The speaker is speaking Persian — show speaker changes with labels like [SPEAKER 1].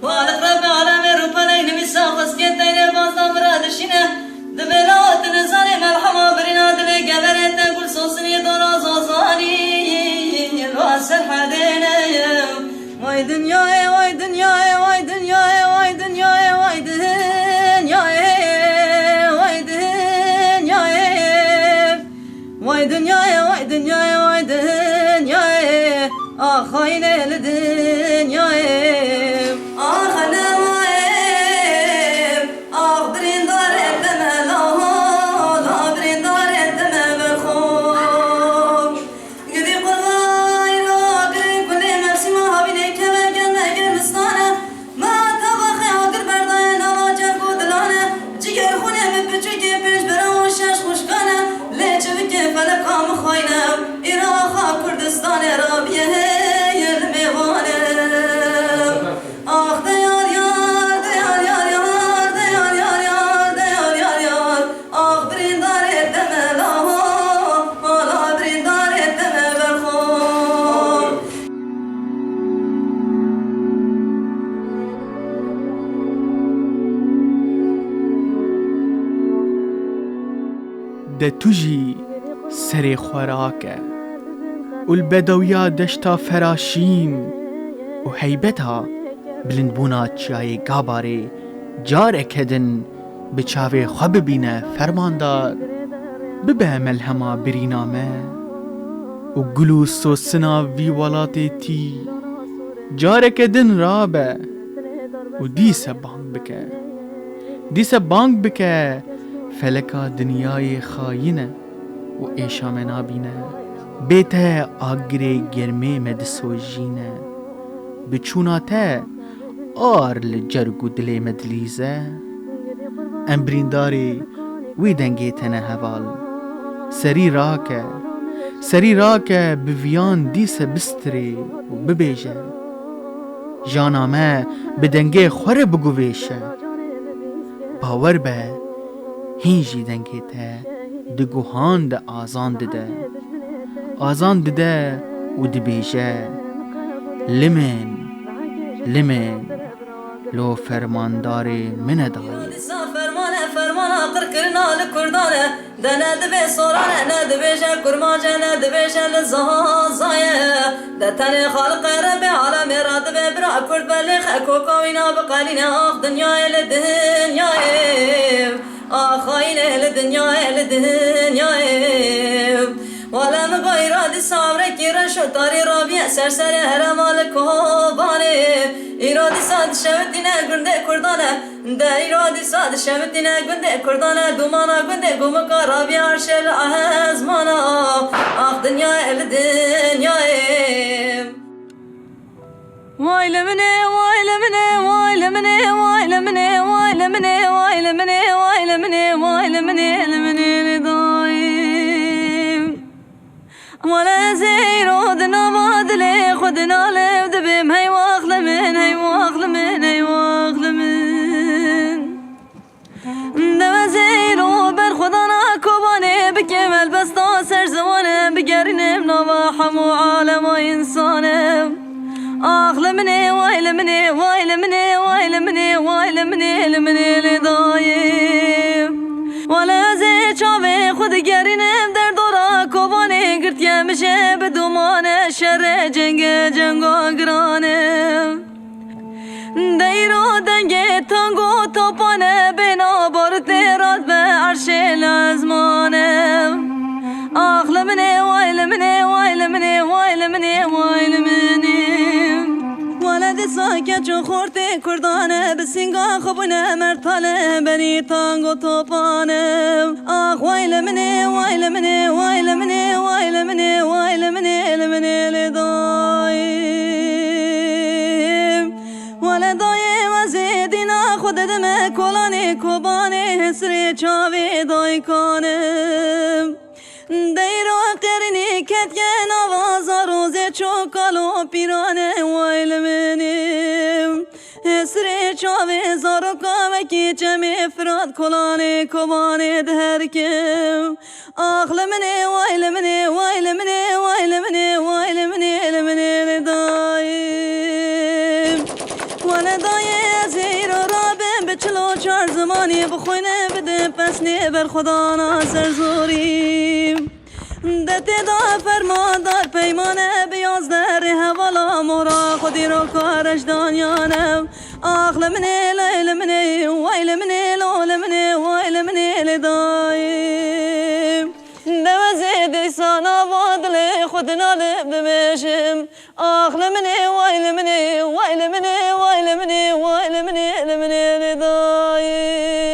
[SPEAKER 1] والق رب عالم روپنای نمیسا خسکت تینه بازدام رادشینه دبلات نزانی ملحما برینا دل گبرت گل سوسنی دونا زوزانی الواسر حدینه وای دنیای وای دنیای وای دنیای وای دنیای وای دنیای وای دنیای وای دنیای وای دنیای وای دنیای آخاین الدنیای آخ نوایم آخ بریندار دمه لا بریندار دمه بخون گدی قلبای را گری کلی مرسی ما بینه که بگنده گرمستانه ما طبخه آگر بردای نوا جرگو دلانه جگر خونه بپچو که پیش برم و شش خوشگانه لیچه بکه فلکام خوینم ایراخا کردستان رابیه
[SPEAKER 2] ده توجي سري خوراكه والبدويا دشتا فراشين وهيبتها بلندبونا چای گاباره جار اکدن بچاوه خواب بینه فرماندار ببه ملهما برینامه و گلو سوسنا وی ولاتی تی جار اکدن رابه و دیسه بانگ بکه فلکا دنیای خاینه و ایشام نابینه بیته آگره گرمه مدسوجینه بچوناته آر لجرگو دلی مدلیزه امبرینداری وی دنگی تنه هوال سری راکه بویان دیسه بستری و ببیجه جانامه بدنگی خوره بگویشه باور به هینجی دنگی ته دگوهان ده آزان ده و دبیجه لمن لو فرمانداری من دایی
[SPEAKER 1] فرمان آقر کرنا لکردانه ده ندبه سورانه ندبهشه کرماجه ندبهشه لزازایه ده تنه خالق رب عالم رادبه برا کرد بلیخ کوکاوینا بقالینه آخ دنیای لدنیای آخاین لدنیای ولا مقای رادی صابره کی رشو تاری رابیه سرسر هرمال کوبانه ایرادی ساد شمتینه گنده کردانه ده ایرادی ساد شمتینه گنده کردانه دومانا گنده گمکا رابیه عرشل ازمانا آخ دنیای لدنیای وای لمنه وای لمنه وای لمنه وای لمنه وای لمنه وای لمنه وای لمنه وای لمنه لمنه لدايم ولا زيرو دنا مادلي خدنا لب دبم هي واخل من هي واخل من هي واخل من دما زيرو بر خدنا كوباني بكمل بس سر زمانه بقرنم نواحم وعالم وإنسانم آخ لمني واي لمني واي لمني واي لمني واي لمني لمني لدايم ولا زي چاوه خود گرینم در دورا کوبانه گرت یمشه بدومانه شر جنگا گرانه دیرو دنگه تانگو توپانه بنا بار تیرات به عرش لازمانه آخ لمنه واي لمنه واي لمنه واي لمنه واي لمنه ولد ساکت چون خورته کردانه بسینگا خوبونه مرتاله بنی تانگو توپانه آخ وای لمنه واي لمنه واي لمنه واي لمنه واي لمنه لمنه لدایم ولدایم از دینا خود دمه کلانه کوبانه حسری چاوی دای کانه دیرو قرنی کتگن آواز روزه چوکالو پیرانه وایل منیم اسری چاوه زارو کامکی چمی فراد کلانه کبانه درکم آخ لمنه وایل منه وایل منه وایل منه وایل منه لمنه لدایم ولدای زیر و رابم به 44 زمانی بخوینه بده پس نه بر خدا ناصر زوریم دته دا فرماندار پیمانه بیاز در حوالا مورا خودی رو کارش دانیانم آخ لمنه لیل منه ویل منه لول منه ویل منه لدایم دوزه دیسان آوادل خود نالب دمشم آخ لمنه ویل منه ویل منه ویل منه ویل منه لمنه لدایم